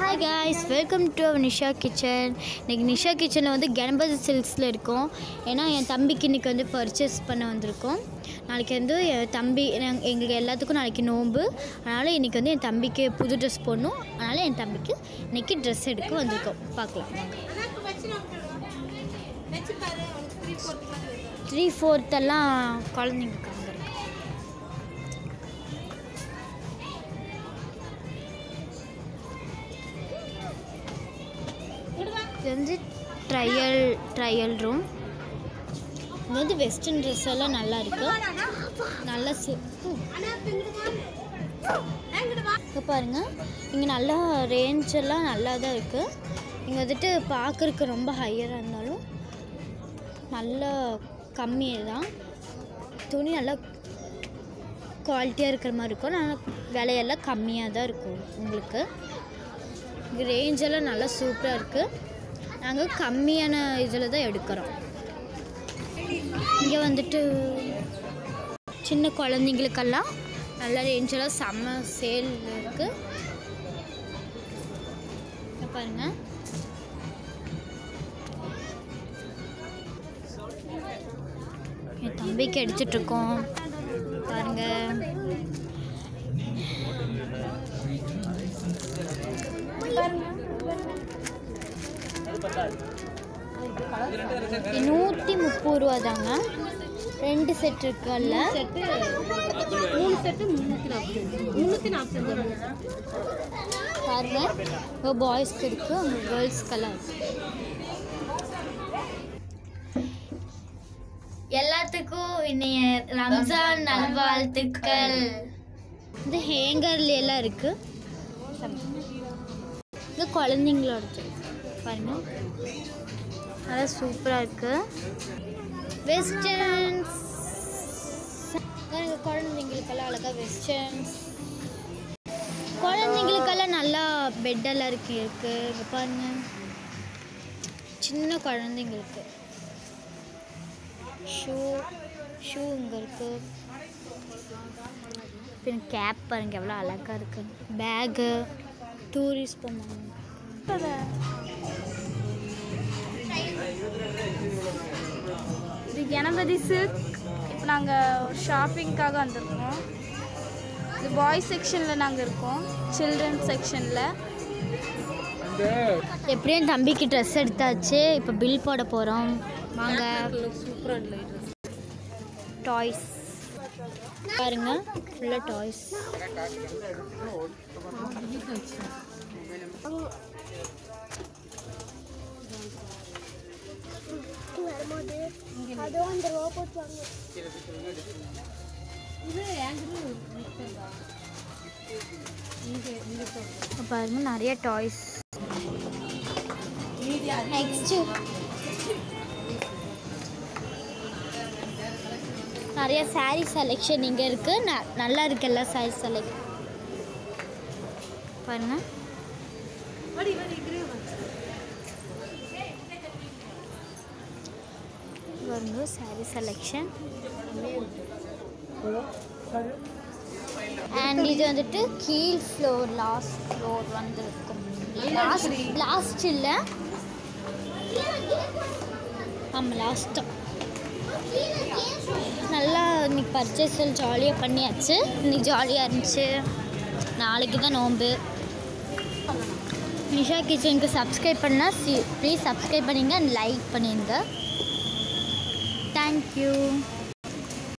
Hi guys, welcome to our Nisha Kitchen. இன்னைக்கு நிஷா கிச்சனில் வந்து கணபதி சில்க்ஸில் இருக்கோம். ஏன்னா என் தம்பிக்கு இன்றைக்கி வந்து பர்ச்சேஸ் பண்ண வந்திருக்கோம். நாளைக்கு வந்து என் தம்பி எங்களுக்கு எல்லாத்துக்கும் நாளைக்கு நோன்பு. அதனால் இன்றைக்கி வந்து என் தம்பிக்கு புது ட்ரெஸ் போடணும். அதனால் என் தம்பிக்கு இன்றைக்கி ட்ரெஸ் எடுக்க வந்திருக்கோம். பார்க்கலாம். 3/4 எல்லாம் குழந்தைங்களுக்கு அங்கே இருக்கு. இது வந்து ட்ரையல் ரூம். இது வந்து வெஸ்டர்ன் ட்ரெஸ் எல்லாம் நல்லா இருக்கு. நல்லா இங்கே பாருங்கள், இங்கே நல்லா ரேஞ்ச் எல்லாம் நல்லா தான் இருக்குது. இங்கே வந்துட்டு பார்க்குறதுக்கு ரொம்ப ஹையராக இருந்தாலும் நல்லா கம்மியாக தான். துணி நல்லா குவாலிட்டியாக இருக்கிற மாதிரி இருக்கும். நல்லா விலையெல்லாம் கம்மியாக தான் இருக்கும். உங்களுக்கு இங்கே ரேஞ்செல்லாம் நல்லா சூப்பராக இருக்குது. நாங்கள் கம்மியான இதில் தான் எடுக்கிறோம். இங்கே வந்துட்டு சின்ன குழந்தைங்களுக்கெல்லாம் நல்ல ரேஞ்செல்லாம் செம்ம சேல் இருக்குது. பாருங்கள், என் தம்பிக்கு எடுத்துட்ருக்கோம். பாருங்கள், ₹130 தாங்க. 2 செட் இருக்குல்ல, 3 செட்டு 340 பாருங்க. இப்போ பாய்ஸ்க்கு இருக்குது, அவங்க கேர்ள்ஸ்க்கெல்லாம் இருக்குது. எல்லாத்துக்கும் இன்றைய ரம்ஜான் நல்வாழ்த்துக்கள். இது ஹேங்கர்ல எல்லாம் இருக்குது. இது குழந்தைங்களோட பாருங்க, நல்லா சூப்பராக இருக்குது. வெஸ்டர்ன்ஸ் குழந்தைங்களுக்கெல்லாம் அழகாக வெஸ்டர்ன்ஸ். குழந்தைங்களுக்கெல்லாம் நல்லா பெட்டெல்லாம் இருக்குது. இங்கே பாருங்க, சின்ன குழந்தைங்களுக்கு ஷூ இங்கே இருக்குது. பின் கேப் பாருங்க எவ்வளோ அழகாக இருக்குது. பேகு டூரிஸ்ட் போவாங்க. இது கணபதி சில்க். இப்போ நாங்கள் ஷாப்பிங்காக வந்திருக்கோம். இது பாய்ஸ் செக்ஷனில் நாங்கள் இருக்கோம், சில்ட்ரன் செக்ஷனில். எப்படியும் தம்பிக்கு ட்ரெஸ் எடுத்தாச்சு. இப்போ பில் போட போகிறோம். வாங்க. டாய்ஸ் பாருங்க, ஃபுல்லாக டாய்ஸ். பாருங்க, நிறைய டாய்ஸ். நெக்ஸ்ட் நிறைய சாரீ செலெக்ஷன் இங்கே இருக்குது. நல்லா இருக்குது எல்லா சாரீ செலெக்ட். பாருங்க, பாருங்க சாரீ செலெக்ஷன். அண்ட் இது வந்துட்டு கீழ் ஃப்ளோர், லாஸ்ட் ஃப்ளோர் வந்து இருக்கும். லாஸ்ட் இல்லை, ஆமாம் லாஸ்ட்டு. நல்லா இன்னைக்கு பர்ச்சேஸில் ஜாலியாக பண்ணியாச்சு. இன்னைக்கு ஜாலியாக இருந்துச்சு. நாளைக்கு தான் நோன்பு. நிஷா கிச்சனுக்கு சப்ஸ்கிரைப் பண்ணால் ப்ளீஸ் சப்ஸ்கிரைப் பண்ணிங்க அண்ட் லைக் பண்ணிடுங்க. தேங்க்யூ.